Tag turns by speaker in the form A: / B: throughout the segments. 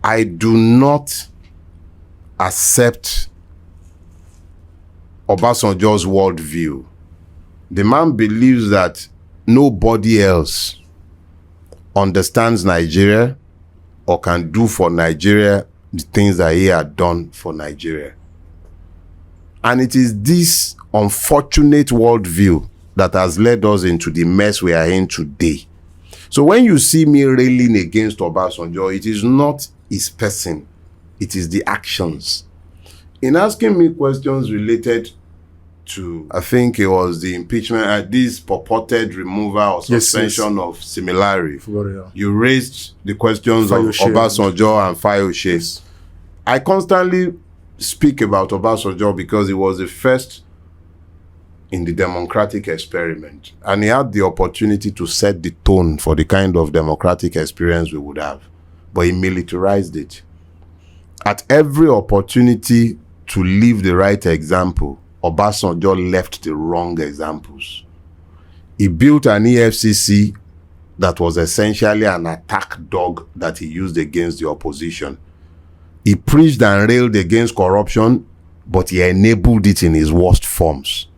A: I do not accept Obasanjo's worldview. The man believes that nobody else understands Nigeria or can do for Nigeria the things that he had done for Nigeria. And it is this unfortunate worldview that has led us into the mess we are in today. So when you see me railing against Obasanjo, it is not his person, it is the actions. In asking me questions related to, I think it was the impeachment, this purported removal or suspension of Similari, you raised the questions of Obasanjo and Fayose.
B: Yes.
A: I constantly speak about Obasanjo because he was the first in the democratic experiment, and he had the opportunity to set the tone for the kind of democratic experience we would have, but he militarized it. At every opportunity to leave the right example, Obasanjo left the wrong examples. He built an EFCC that was essentially an attack dog that he used against the opposition. He preached and railed against corruption, but he enabled it in his worst forms.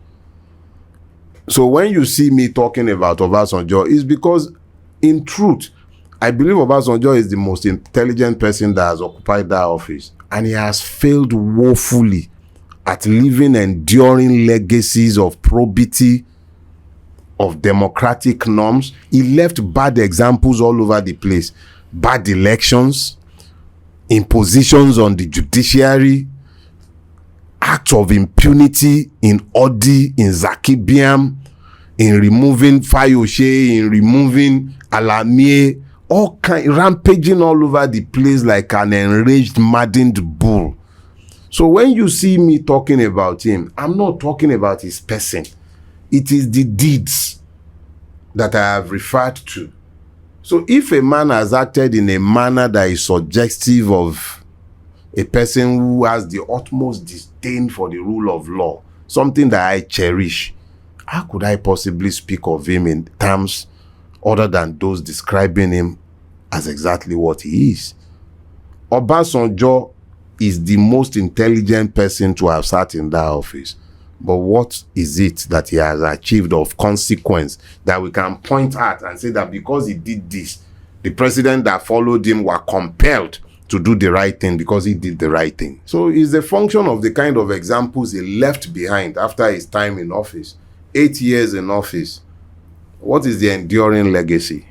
A: So when you see me talking about Obasanjo, it's because, in truth, I believe Obasanjo is the most intelligent person that has occupied that office. And he has failed woefully at leaving enduring legacies of probity, of democratic norms. He left bad examples all over the place. Bad elections, impositions on the judiciary, acts of impunity in Odi, in Zakibiam, in removing Fayose, in removing Alamie, all kind, rampaging all over the place like an enraged, maddened bull. So when you see me talking about him, I'm not talking about his person. It is the deeds that I have referred to. So if a man has acted in a manner that is suggestive of a person who has the utmost disdain for the rule of law, something that I cherish, how could I possibly speak of him in terms other than those describing him as exactly what he is? Obasanjo is the most intelligent person to have sat in that office. But what is it that he has achieved of consequence that we can point at and say that because he did this, the president that followed him were compelled to do the right thing because he did the right thing? So it's a function of the kind of examples he left behind after his time in office. 8 years in office. What is the enduring legacy?